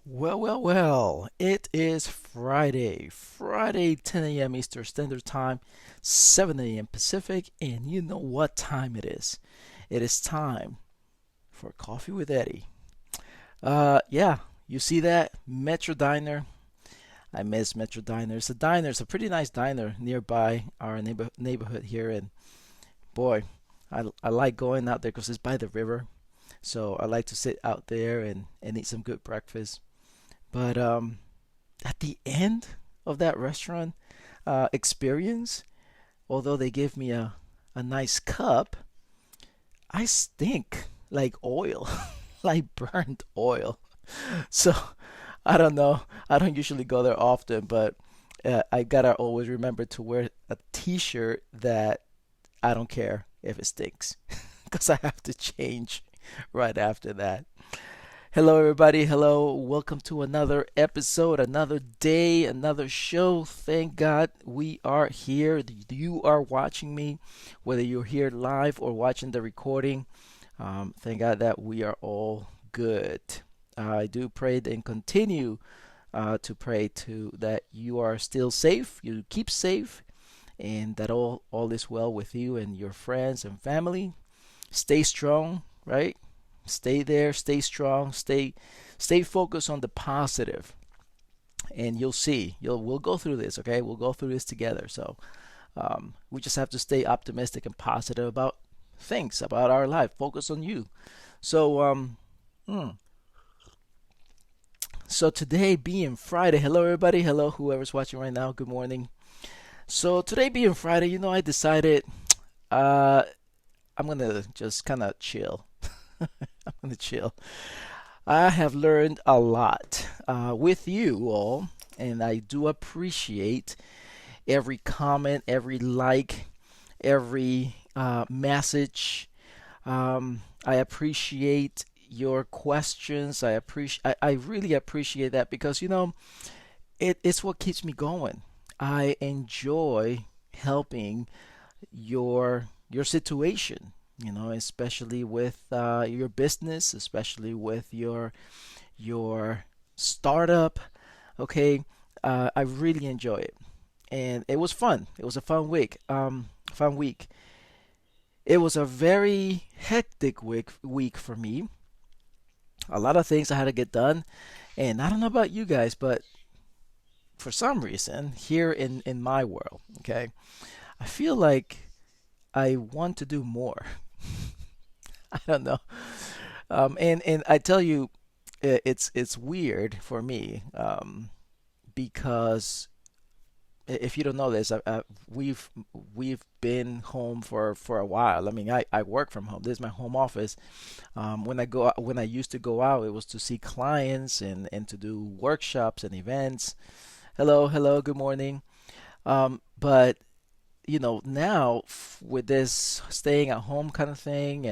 Well. It is Friday, 10 a.m. Eastern Standard Time, 7 a.m. Pacific, and you know what time it is. It is time for Coffee with Eddie. Yeah, you see that? Metro Diner. I miss Metro Diner. It's a pretty nice diner nearby our neighborhood here, and boy, I like going out there because it's by the river. So I like to sit out there and eat some good breakfast. But at the end of that restaurant experience, although they give me a nice cup, I stink like oil, like burnt oil. So I don't know. I don't usually go there often, but I gotta always remember to wear a t-shirt that I don't care if it stinks because I have to change right after that. Hello, everybody. Hello. Welcome to another episode, another day, another show. Thank God we are here. You are watching me, whether you're here live or watching the recording. Thank God that we are all good. I do pray and continue to pray to that you are still safe, you keep safe, and that all is well with you and your friends and family. Stay strong, right? Stay there, stay strong, stay focused on the positive, and you'll see. We'll go through this, okay? We'll go through this together. So we just have to stay optimistic and positive about things, about our life. Focus on you. So hmm. So today being Friday, hello everybody, hello whoever's watching right now. Good morning. So today being Friday, I decided uh, I'm gonna just kind of chill. I'm gonna chill. I have learned a lot with you all, and I do appreciate every comment, every like, every message. I appreciate your questions. I really appreciate that because it's what keeps me going. I enjoy helping your situation, especially with your business, especially with your startup. Okay, I really enjoy it, and it was fun. It was a fun week. Fun week. It was a very hectic week for me. A lot of things I had to get done, and I don't know about you guys, but for some reason here in my world, okay, I feel like I want to do more. I don't know. And I tell you, it's weird for me because if you don't know this, we've been home for a while. I mean, I work from home. This is my home office. When I used to go out, it was to see clients and to do workshops and events. Hello, good morning. But now with this staying at home kind of thing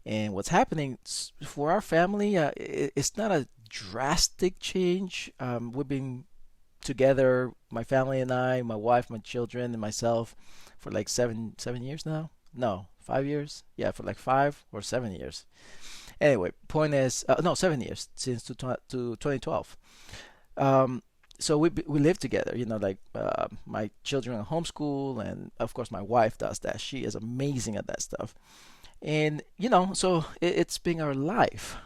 and what's happening for our family, it's not a drastic change. We've been together, my family and I, my wife, my children, and myself, for like seven years now. No, 5 years. Yeah, for like 5 or 7 years. Anyway, point is, no, 7 years since to 2012. Um, so we live together. Like my children are homeschool, and of course my wife does that. She is amazing at that stuff, and so it's been our life.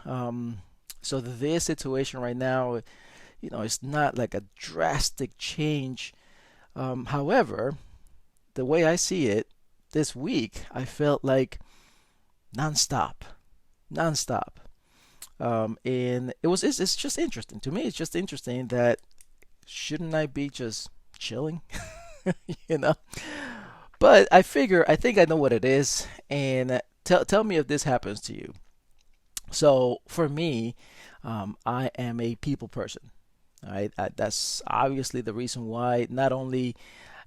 So this situation right now, it's not like a drastic change. However, the way I see it, this week I felt like nonstop, nonstop. And it's just interesting to me. It's just interesting that shouldn't I be just chilling, you know? But I think I know what it is, and tell me if this happens to you. So for me, I am a people person. Right? That's obviously the reason why not only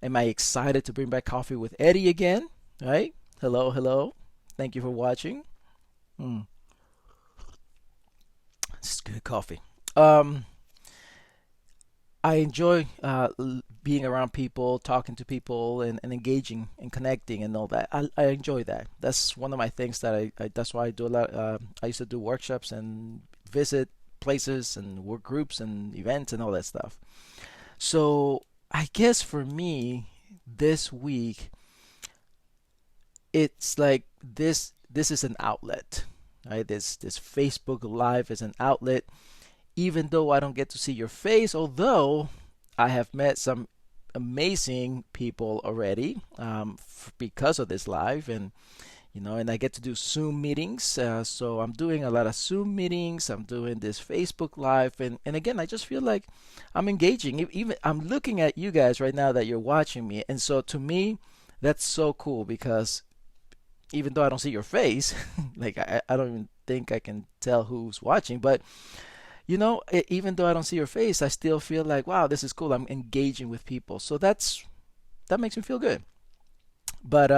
am I excited to bring back Coffee with Eddie again, right? Hello. Thank you for watching. Mm, this is good coffee. Um, I enjoy being around people, talking to people, and engaging and connecting and all that. I enjoy that. That's one of my things that that's why I do a lot. I used to do workshops and visit workplaces and work groups and events and all that stuff. So I guess for me this week, it's like this is an outlet, right? This Facebook Live is an outlet, even though I don't get to see your face, although I have met some amazing people already because of this live, and and I get to do Zoom meetings. So I'm doing a lot of Zoom meetings. I'm doing this Facebook Live, and again, I just feel like I'm engaging. Even I'm looking at you guys right now that you're watching me, and so to me, that's so cool because even though I don't see your face, like I don't even think I can tell who's watching, but even though I don't see your face, I still feel like, wow, this is cool. I'm engaging with people, so that makes me feel good. But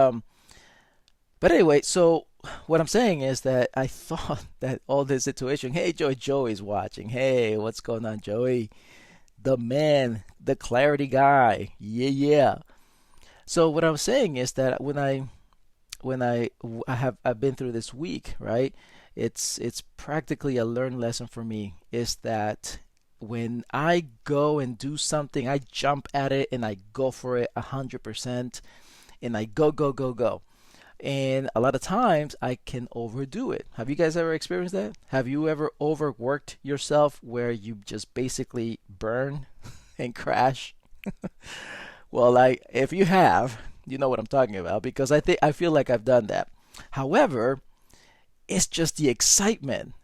anyway, so what I'm saying is that I thought that all this situation, hey, Joey's watching. Hey, what's going on, Joey? The man, the clarity guy. Yeah, yeah. So what I was saying is that I've been through this week, right? It's practically a learned lesson for me is that when I go and do something, I jump at it and I go for it 100% and I go go go go. And a lot of times I can overdo it. Have you guys ever experienced that? Have you ever overworked yourself where you just basically burn and crash? Well, like if you have, you know what I'm talking about because I feel like I've done that. However, it's just the excitement.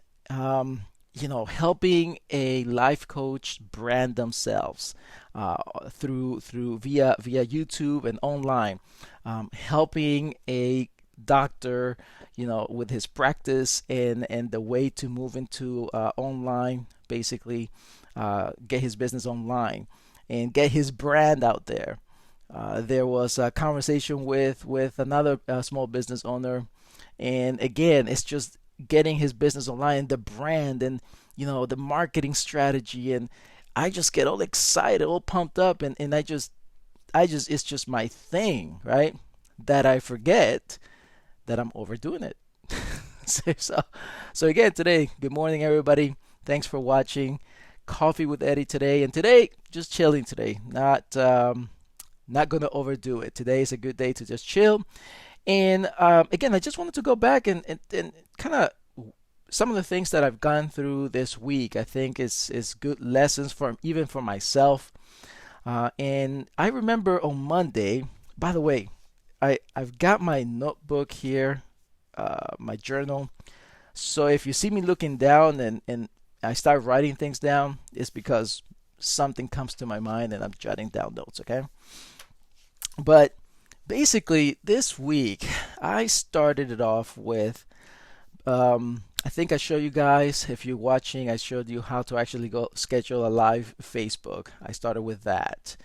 Helping a life coach brand themselves through via YouTube and online, helping a doctor, with his practice and the way to move into online, basically get his business online and get his brand out there. There was a conversation with another small business owner, and again, it's just getting his business online, the brand, and the marketing strategy, and I just get all excited, all pumped up, and I just it's just my thing, right? That I forget that I'm overdoing it. So again, today, good morning, everybody. Thanks for watching Coffee with Eddie today, and today just chilling today, not gonna overdo it. Today is a good day to just chill. And again, I just wanted to go back and kind of some of the things that I've gone through this week. I think is good lessons for even for myself. And I remember on Monday. By the way, I've got my notebook here, my journal. So if you see me looking down and I start writing things down, it's because something comes to my mind and I'm jotting down notes. Okay, but basically, this week I started it off with. I think I showed you guys, if you're watching, I showed you how to actually go schedule a live Facebook. I started with that.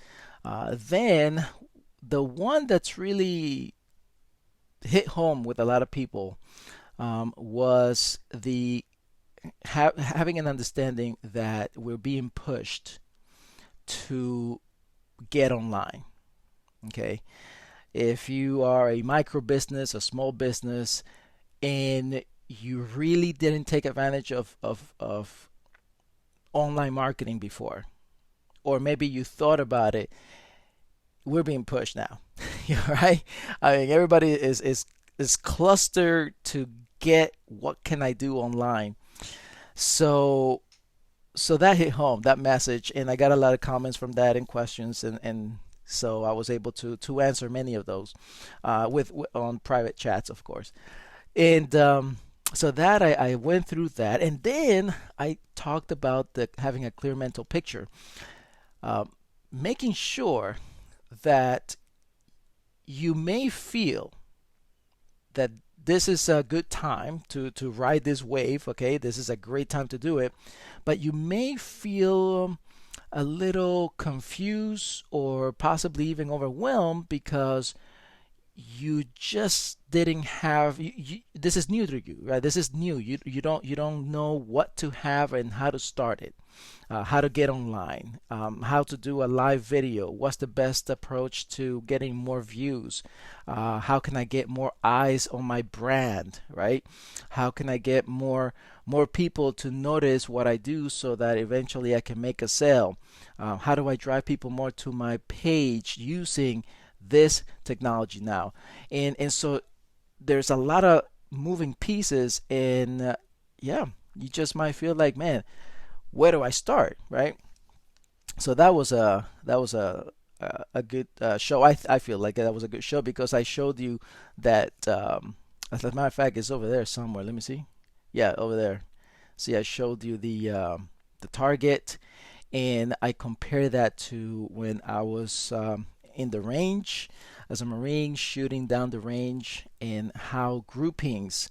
Then the one that's really hit home with a lot of people was the having an understanding that we're being pushed to get online. Okay, if you are a micro business, a small business, and you really didn't take advantage of online marketing before, or maybe you thought about it, we're being pushed now. Right? I mean, everybody is clustered to get what can I do online. So that hit home, that message, and I got a lot of comments from that and questions, and so I was able to answer many of those with on private chats, of course. And so that I went through that, and then I talked about the having a clear mental picture, uh, making sure that you may feel that this is a good time to ride this wave. Okay, this is a great time to do it, but you may feel a little confused or possibly even overwhelmed because you just didn't have this is new to you, right? This is new. You don't know what to have and how to start it, how to get online, how to do a live video, what's the best approach to getting more views, how can I get more eyes on my brand, right? How can I get more people to notice what I do so that eventually I can make a sale? How do I drive people more to my page using this technology now? And so there's a lot of moving pieces, and yeah, you just might feel like, man, where do I start, right? So that was a good show. I feel like that was a good show because I showed you that. As a matter of fact, it's over there somewhere. Let me see. Yeah, over there. See, I showed you the target, and I compare that to when I was in the range as a Marine shooting down the range, and how groupings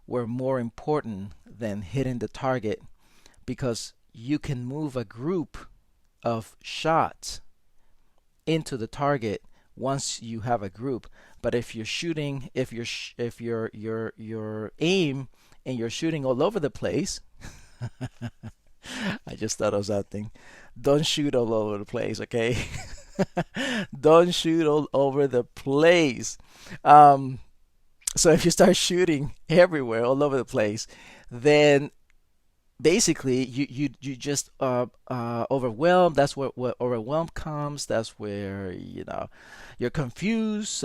were more important than hitting the target, because you can move a group of shots into the target once you have a group. But if you're shooting, if your aim and you're shooting all over the place, I just thought of something. Don't shoot all over the place, okay? Don't shoot all over the place. Um, so if you start shooting everywhere, all over the place, then basically you just overwhelmed. That's where overwhelm comes. That's where you're confused.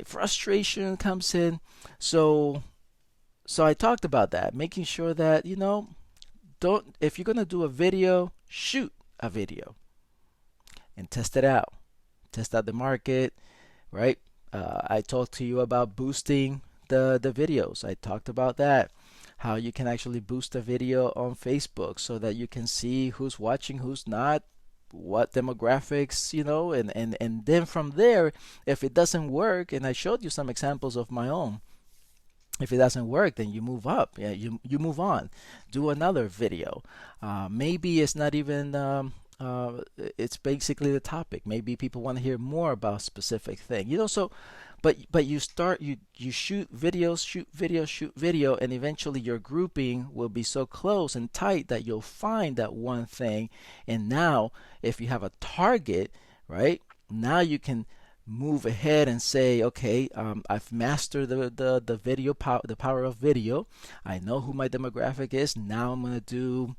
Frustration comes in. So I talked about that, making sure that don't, if you're gonna do a video, shoot a video and test it out. Test out the market, right? I talked to you about boosting the videos. I talked about that, how you can actually boost a video on Facebook so that you can see who's watching, who's not, what demographics, and then from there, if it doesn't work, and I showed you some examples of my own. If it doesn't work, then you move up. Yeah, you move on. Do another video. Maybe it's not even. It's basically the topic. Maybe people want to hear more about a specific thing. So, but you shoot videos, shoot video, shoot video, and eventually your grouping will be so close and tight that you'll find that one thing. And now, if you have a target, right? Now you can move ahead and say, okay, I've mastered the video power, the power of video. I know who my demographic is. Now I'm gonna do,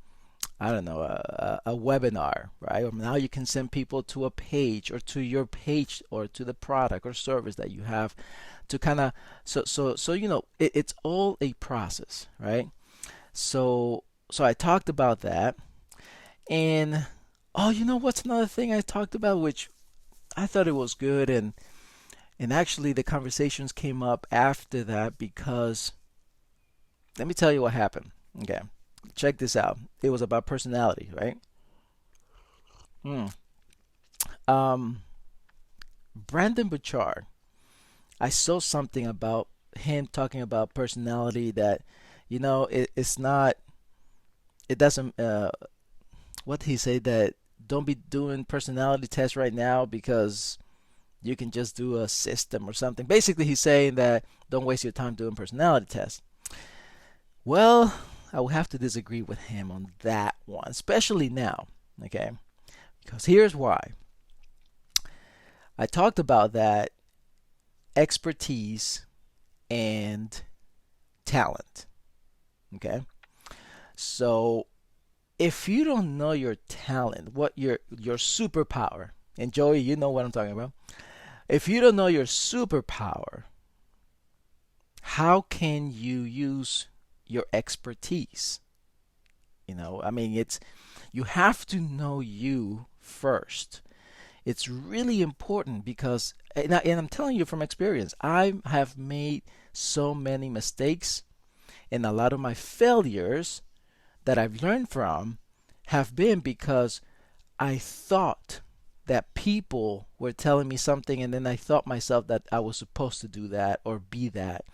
I don't know, a webinar, right? Or now you can send people to a page, or to your page, or to the product or service that you have, to kind of, so it's all a process, right? So I talked about that. And oh, what's another thing I talked about, which I thought it was good, and actually the conversations came up after that, because let me tell you what happened. Okay, check this out. It was about personality, right? Hmm. Um, Brandon Bouchard. I saw something about him talking about personality that, it's not. It doesn't. What he said, that don't be doing personality tests right now because you can just do a system or something. Basically, he's saying that don't waste your time doing personality tests. Well, I will have to disagree with him on that one, especially now, okay? Because here's why. I talked about that expertise and talent, okay? So if you don't know your talent, what your superpower, and Joey, you know what I'm talking about. If you don't know your superpower, how can you use your expertise? I mean, you have to know you first. It's really important, because, and I'm telling you from experience, I have made so many mistakes, and a lot of my failures that I've learned from have been because I thought that people were telling me something, and then I thought myself that I was supposed to do that or be that,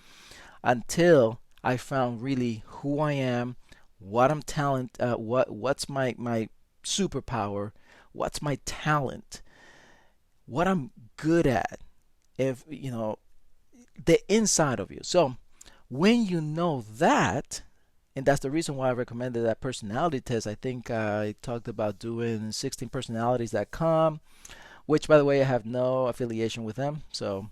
until I found really who I am, what I'm talent, what's my superpower, what's my talent, what I'm good at, if the inside of you. So when you know that, and that's the reason why I recommended that personality test. I think I talked about doing 16 personalities.com, which by the way I have no affiliation with them, so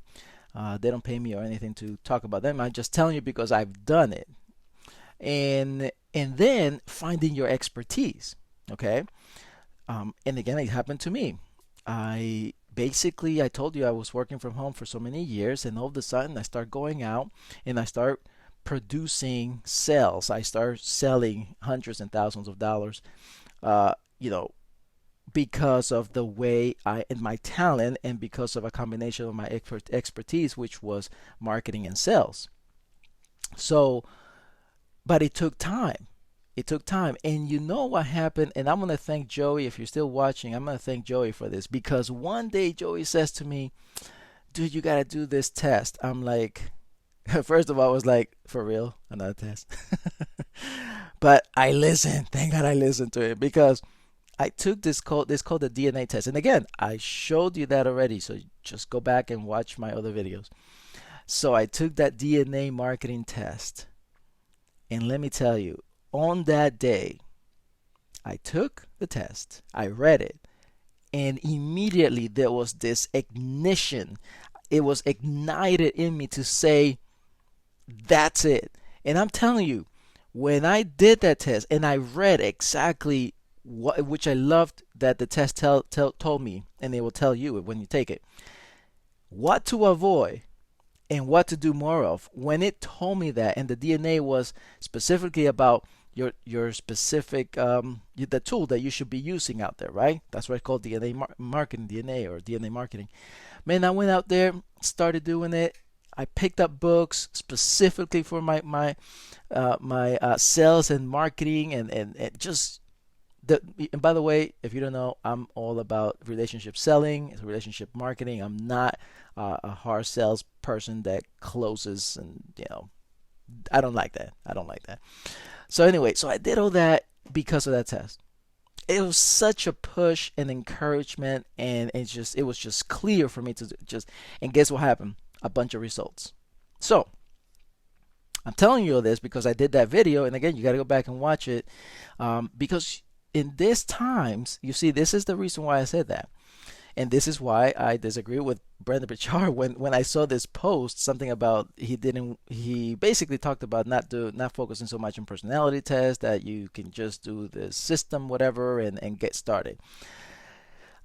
they don't pay me or anything to talk about them. I'm just telling you because I've done it. And then finding your expertise. Okay. And again, it happened to me. I told you I was working from home for so many years, and all of a sudden I start going out and I start producing sales. I start selling hundreds and thousands of dollars, uh, you know, because of the way I and my talent, and because of a combination of my expertise, which was marketing and sales. So, but it took time. It took time. And you know what happened? And I'm going to thank Joey. If you're still watching, I'm going to thank Joey for this, because one day Joey says to me, dude, you got to do this test. I'm like, first of all, I was like, for real? Another test? But I listened. Thank God I listened to it, because I took this called the DNA test. And again, I showed you that already. So just go back and watch my other videos. So I took that DNA marketing test. And let me tell you, on that day, I took the test, I read it, and immediately there was this ignition. It was ignited in me to say, that's it. And I'm telling you, when I did that test and I read exactly what, which I loved that the test told me, and they will tell you when you take it, what to avoid and what to do more of. When it told me that, and the DNA was specifically about your specific the tool that you should be using out there, right? That's why it's called marketing, DNA or DNA marketing. Man, I went out there, started doing it. I picked up books specifically for my sales and marketing, and just and by the way, if you don't know, I'm all about relationship selling, relationship marketing. I'm not a hard sales person that closes, and I don't like that. I don't like that. So anyway, so I did all that because of that test. It was such a push and encouragement, and it was just clear for me to just. And guess what happened? A bunch of results. So I'm telling you all this because I did that video, and again, you got to go back and watch it, because in these times, you see, this is the reason why I said that. And this is why I disagree with Brendon Burchard when I saw this post, something about he basically talked about not focusing so much on personality tests, that you can just do the system whatever and get started.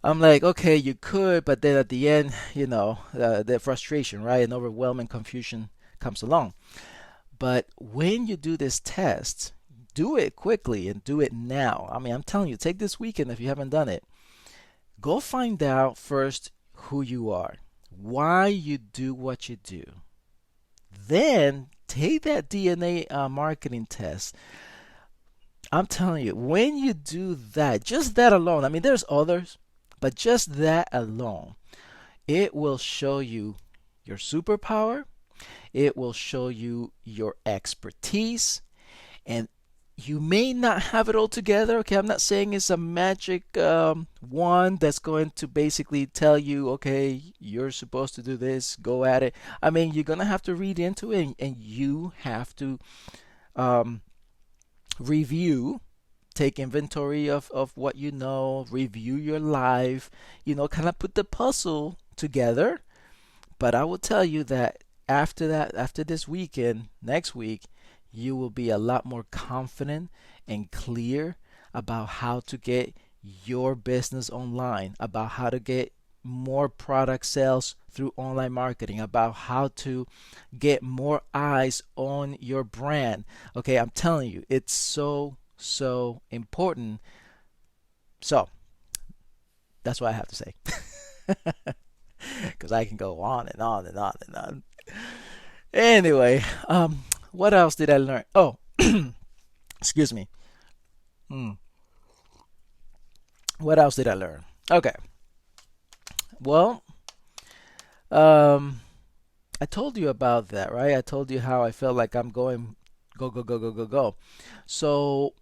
I'm like, okay, you could, but then at the end, the frustration, right, and overwhelming confusion comes along. But when you do this test, do it quickly and do it now. I mean, I'm telling you, take this weekend if you haven't done it. Go find out first who you are, why you do what you do. Then take that DNA marketing test. I'm telling you, when you do that, just that alone, I mean, there's others, but just that alone, it will show you your superpower. It will show you your expertise, and you may not have it all together. Okay, I'm not saying it's a magic one that's going to basically tell you, okay, you're supposed to do this, go at it. I mean, you're gonna have to read into it, and you have to um, review, take inventory of what you know, review your life, kind of put the puzzle together. But I will tell you that after this weekend, next week, you will be a lot more confident and clear about how to get your business online, about how to get more product sales through online marketing, about how to get more eyes on your brand. Okay, I'm telling you, it's so important. So that's what I have to say. Because I can go on and on and on and on. Anyway, what else did I learn? Oh, excuse me. Hmm. What else did I learn? Okay. Well, um, I told you about that, right? I told you how I felt like I'm going go go go go go go. So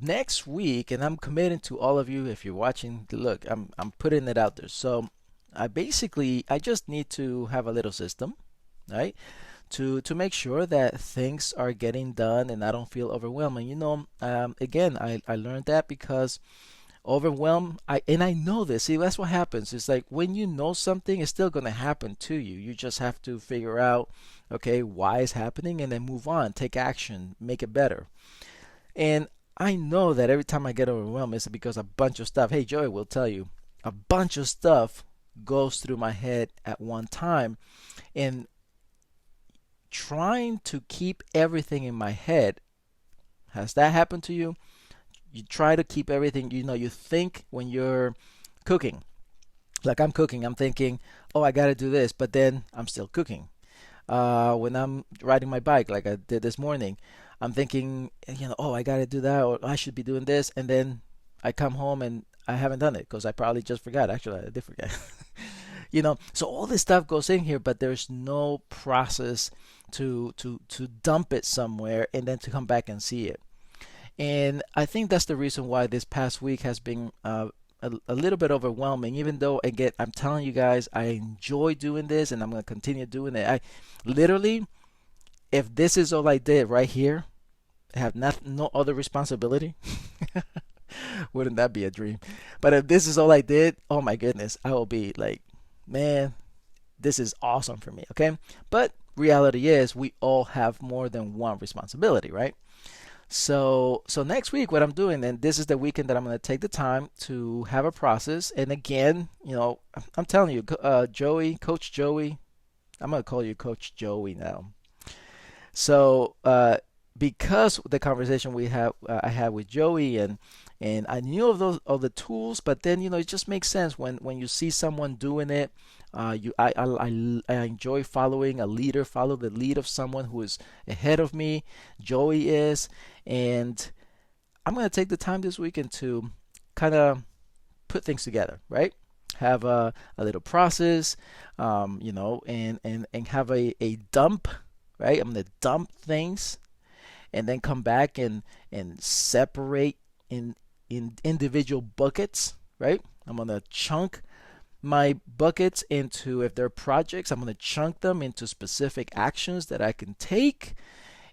next week, and I'm committing to all of you if you're watching. Look, I'm putting it out there. So I just need to have a little system, right? To make sure that things are getting done and I don't feel overwhelmed. And again, I learned that because overwhelmed, I know this. See, that's what happens. It's like when you know something, it's still going to happen to you. You just have to figure out, okay, why it's happening, and then move on, take action, make it better. And I know that every time I get overwhelmed, it's because a bunch of stuff. Hey, Joey will tell you, a bunch of stuff goes through my head at one time, and trying to keep everything in my head. Has that happened to you? You try to keep everything, you think when you're cooking. Like I'm cooking, I'm thinking, oh, I got to do this, but then I'm still cooking. When I'm riding my bike, like I did this morning, I'm thinking, oh, I got to do that, or I should be doing this, and then I come home and I haven't done it because I probably just forgot. Actually, I did forget. So all this stuff goes in here, but there's no process to dump it somewhere and then to come back and see it. And I think that's the reason why this past week has been a little bit overwhelming, even though, again, I'm telling you guys, I enjoy doing this and I'm going to continue doing it. I literally, if this is all I did right here, I have no other responsibility. Wouldn't that be a dream? But if this is all I did, oh my goodness, I will be like, man, this is awesome for me. Okay. But reality is, we all have more than one responsibility, right? So next week, what I'm doing, and this is the weekend that I'm going to take the time to have a process. And again, I'm telling you, Joey, Coach Joey, I'm going to call you Coach Joey now. So because the conversation I had with Joey, and I knew of the tools, but then it just makes sense when you see someone doing it. I enjoy following a leader, follow the lead of someone who is ahead of me. Joey is, and I'm gonna take the time this weekend to kind of put things together, right? Have a little process, and have a dump, right? I'm gonna dump things and then come back and separate in individual buckets, right? I'm gonna chunk my buckets into, if they're projects, I'm gonna chunk them into specific actions that I can take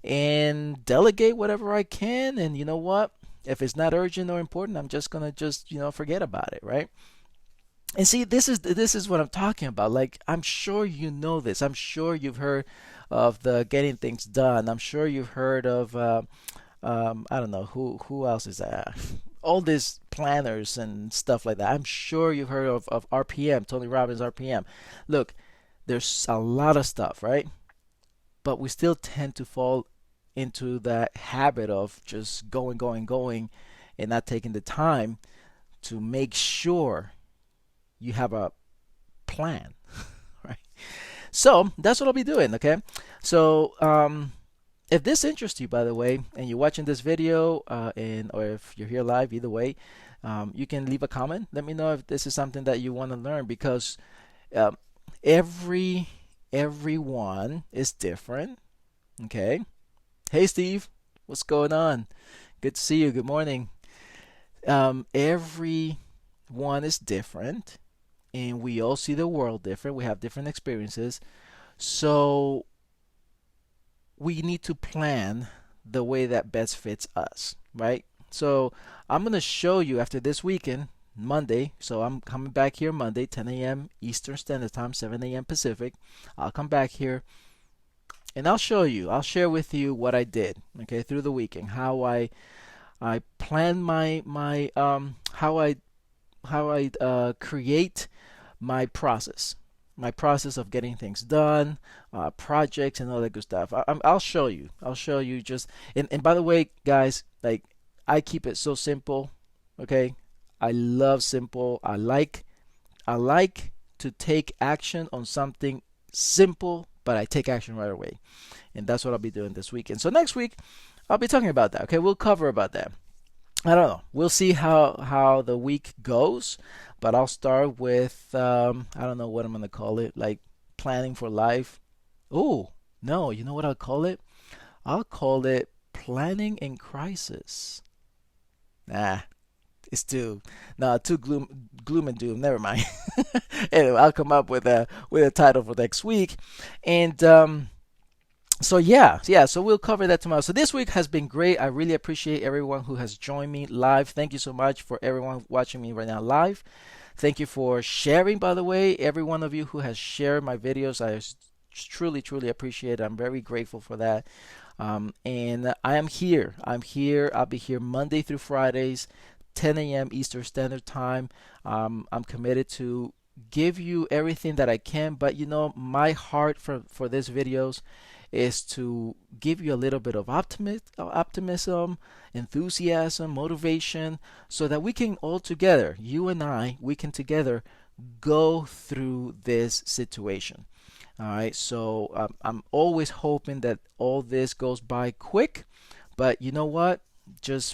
and delegate whatever I can. And you know what? If it's not urgent or important, I'm just gonna forget about it, right? And see, this is what I'm talking about. Like, I'm sure you know this. I'm sure you've heard of the getting things done. I'm sure you've heard of I don't know who else is that. All these planners and stuff like that. I'm sure you've heard of RPM, Tony Robbins RPM. Look, there's a lot of stuff, right? But we still tend to fall into that habit of just going, going, going, and not taking the time to make sure you have a plan, right? So that's what I'll be doing, okay? So if this interests you, by the way, and you're watching this video, or if you're here live, either way, you can leave a comment. Let me know if this is something that you want to learn, because um, everyone is different. Okay. Hey, Steve, what's going on? Good to see you. Good morning. Everyone is different, and we all see the world different. We have different experiences, so we need to plan the way that best fits us, right? So I'm going to show you after this weekend, Monday. So I'm coming back here Monday, 10 a.m. Eastern Standard Time, 7 a.m. Pacific. I'll come back here and I'll share with you what I did, okay, through the weekend, how I plan how I create my process of getting things done, projects, and all that good stuff. I'll show you. I'll show you just. And by the way, guys, like, I keep it so simple. Okay, I love simple. I like to take action on something simple, but I take action right away, and that's what I'll be doing this weekend. So next week, I'll be talking about that. Okay, we'll cover about that. I don't know. We'll see how the week goes, but I'll start with I don't know what I'm gonna call it, like planning for life. Oh, no, you know what I'll call it? I'll call it planning in crisis. Nah, It's too no too gloom and doom. Never mind. Anyway, I'll come up with a title for next week, and so yeah. So we'll cover that tomorrow. So this week has been great. I really appreciate everyone who has joined me live. Thank you so much for everyone watching me right now live. Thank you for sharing, by the way. Every one of you who has shared my videos, I truly appreciate it. I'm very grateful for that. And I am here. I'm here. I'll be here Monday through Fridays, 10 a.m. Eastern Standard Time. I'm committed to give you everything that I can, but my heart for these videos is to give you a little bit of optimism, enthusiasm, motivation, so that we can all together, you and I, we can together go through this situation. All right, so I'm always hoping that all this goes by quick, but you know what?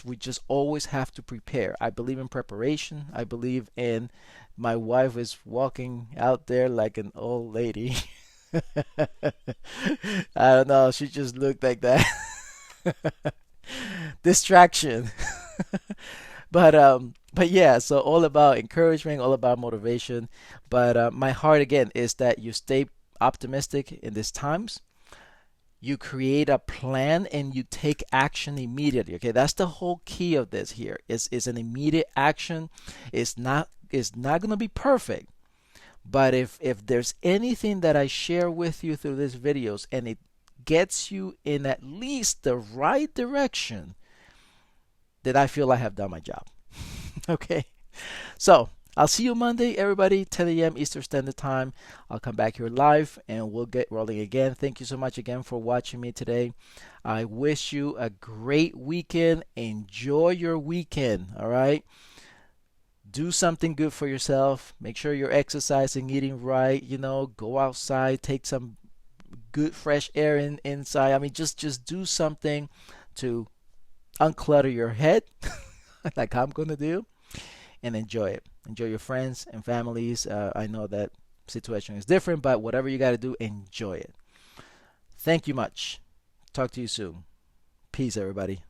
We just always have to prepare. I believe in preparation. I believe in my wife is walking out there like an old lady. I don't know. She just looked like that. Distraction. But yeah, so all about encouragement, all about motivation. But my heart again is that you stay optimistic in these times. You create a plan and you take action immediately. Okay, that's the whole key of this here. Is an immediate action. It's not gonna be perfect. But if there's anything that I share with you through these videos and it gets you in at least the right direction, then I feel I have done my job. Okay. So I'll see you Monday, everybody, 10 a.m. Eastern Standard Time. I'll come back here live and we'll get rolling again. Thank you so much again for watching me today. I wish you a great weekend. Enjoy your weekend. All right. Do something good for yourself. Make sure you're exercising, eating right. Go outside, take some good fresh air inside. I mean, just do something to unclutter your head, like I'm gonna do, and enjoy it. Enjoy your friends and families. I know that situation is different, but whatever you got to do, enjoy it. Thank you much. Talk to you soon. Peace, everybody.